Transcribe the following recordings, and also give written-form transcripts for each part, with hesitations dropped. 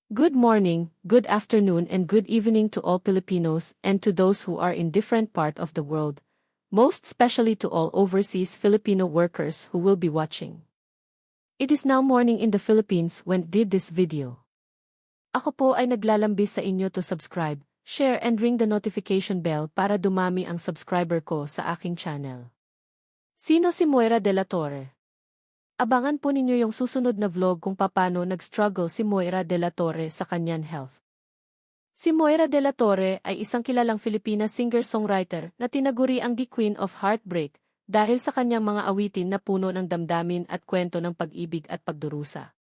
Good morning, good afternoon and good evening to all Filipinos and to those who are in different part of the world, most especially to all overseas Filipino workers who will be watching. It is now morning in the Philippines when did this video. Ako po ay naglalambis sa inyo to subscribe, share and ring the notification bell para dumami ang subscriber ko sa aking channel. Sino si Moira de la Torre? Abangan po ninyo yung susunod na vlog kung paano nag-struggle si Moira de la Torre sa kanyang health. Si Moira de la Torre ay isang kilalang Filipina singer-songwriter na tinaguri ang The Queen of Heartbreak dahil sa kanyang mga awitin na puno ng damdamin at kwento ng pag-ibig at pagdurusa.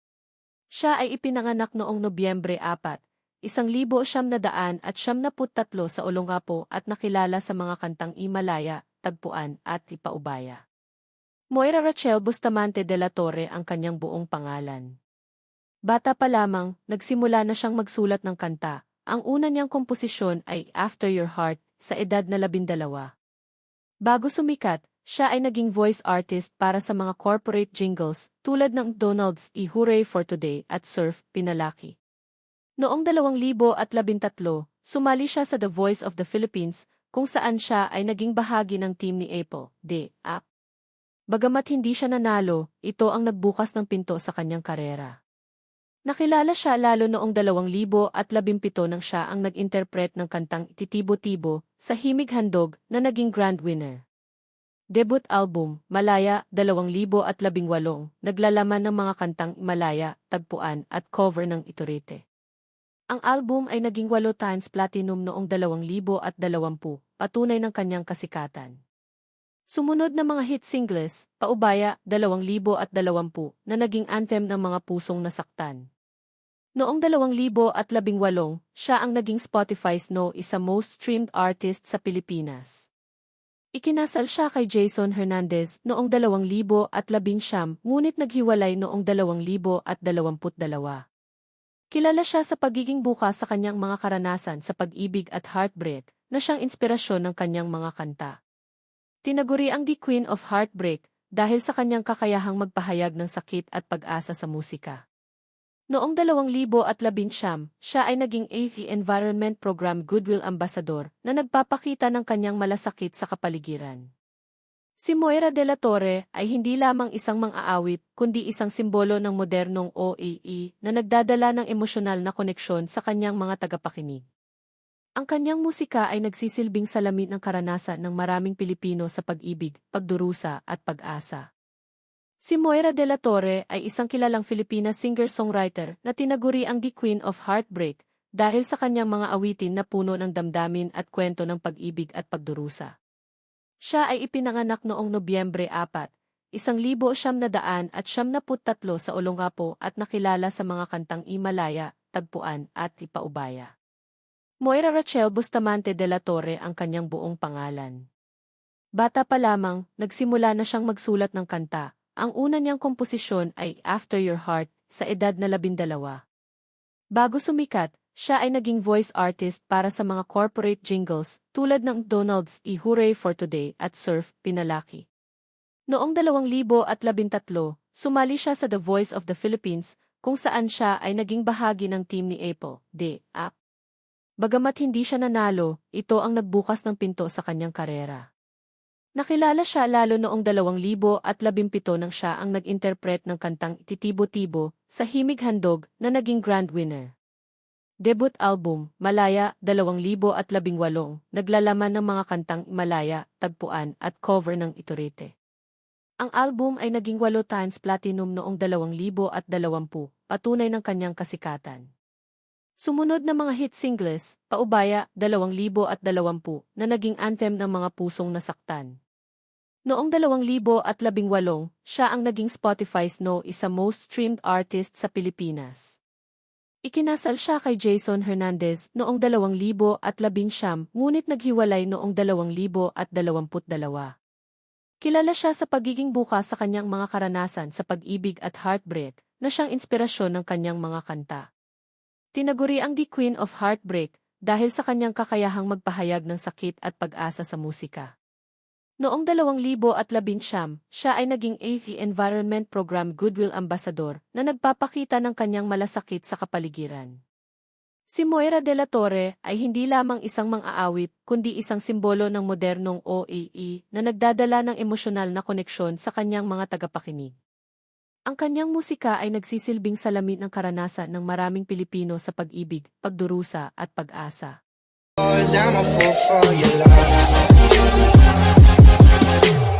Siya ay ipinanganak noong Nobyembre 4, 1973 sa Olongapo at nakilala sa mga kantang Imalaya, Tagpuan at Ipaubaya. Moira Rachel Bustamante de la Torre ang kanyang buong pangalan. Bata pa lamang, nagsimula na siyang magsulat ng kanta. Ang una niyang komposisyon ay After Your Heart sa edad na 12. Bago sumikat, siya ay naging voice artist para sa mga corporate jingles tulad ng Donald's Hooray for Today at Surf, Pinalaki. Noong 2013, sumali siya sa The Voice of the Philippines kung saan siya ay naging bahagi ng team ni Apple, D.A.P. Bagamat hindi siya nanalo, ito ang nagbukas ng pinto sa kanyang karera. Nakilala siya lalo noong 2017 nang siya ang nag-interpret ng kantang Titibo-Tibo sa Himig Handog na naging grand winner. Debut album, Malaya, 2018, naglalaman ng mga kantang Malaya, Tagpuan at cover ng Iturete. Ang album ay naging 8 times platinum noong 2020, patunay ng kanyang kasikatan. Sumunod na mga hit singles, Paubaya, 2020 na naging anthem ng mga pusong nasaktan. Noong 2018, siya ang naging Spotify's No. isa most streamed artist sa Pilipinas. Ikinasal siya kay Jason Hernandez noong 2019, ngunit naghiwalay noong 2022. Kilala siya sa pagiging bukas sa kanyang mga karanasan sa pag-ibig at heartbreak na siyang inspirasyon ng kanyang mga kanta. Tinaguri ang The Queen of Heartbreak dahil sa kanyang kakayahang magpahayag ng sakit at pag-asa sa musika. Noong 2019, siya ay naging AV Environment Program Goodwill Ambassador na nagpapakita ng kanyang malasakit sa kapaligiran. Si Moira de la Torre ay hindi lamang isang mang-aawit kundi isang simbolo ng modernong OAE na nagdadala ng emosyonal na koneksyon sa kanyang mga tagapakinig. Ang kanyang musika ay nagsisilbing salamin ng karanasan ng maraming Pilipino sa pag-ibig, pagdurusa at pag-asa. Si Moira de la Torre ay isang kilalang Filipina singer-songwriter na tinaguri ang The Queen of Heartbreak dahil sa kanyang mga awitin na puno ng damdamin at kwento ng pag-ibig at pagdurusa. Siya ay ipinanganak noong Nobyembre 4, 1973 sa Olongapo at nakilala sa mga kantang Imalaya, Tagpuan at Ipaubaya. Moira Rachel Bustamante de la Torre ang kanyang buong pangalan. Bata pa lamang, nagsimula na siyang magsulat ng kanta. Ang una niyang komposisyon ay After Your Heart sa edad na 12. Bago sumikat, siya ay naging voice artist para sa mga corporate jingles tulad ng Donald's Hooray for Today at Surf, Pinalaki. Noong 2013, sumali siya sa The Voice of the Philippines kung saan siya ay naging bahagi ng team ni Apple, D.A.P. Bagamat hindi siya nanalo, ito ang nagbukas ng pinto sa kanyang karera. Nakilala siya lalo noong 2017 nang siya ang nag-interpret ng kantang Titibo-Tibo sa Himig Handog na naging grand winner. Debut album, Malaya, 2018, naglalaman ng mga kantang Malaya, Tagpuan at cover ng Iturete. Ang album ay naging 8 times platinum noong 2020, patunay ng kanyang kasikatan. Sumunod na mga hit singles, Paubaya, 2020 na naging anthem ng mga pusong nasaktan. Noong 2018, siya ang naging Spotify's No. isa most streamed artist sa Pilipinas. Ikinasal siya kay Jason Hernandez noong 2019, ngunit naghiwalay noong 2022. Kilala siya sa pagiging bukas sa kanyang mga karanasan sa pag-ibig at heartbreak na siyang inspirasyon ng kanyang mga kanta. Tinaguri ang The Queen of Heartbreak dahil sa kanyang kakayahang magpahayag ng sakit at pag-asa sa musika. Noong 2019, siya ay naging AV Environment Program Goodwill Ambassador na nagpapakita ng kanyang malasakit sa kapaligiran. Si Moira de la Torre ay hindi lamang isang mang-aawit kundi isang simbolo ng modernong OAE na nagdadala ng emosyonal na koneksyon sa kanyang mga tagapakinig. Ang kanyang musika ay nagsisilbing salamin ng karanasan ng maraming Pilipino sa pag-ibig, pagdurusa at pag-asa. I'm a fool for your love.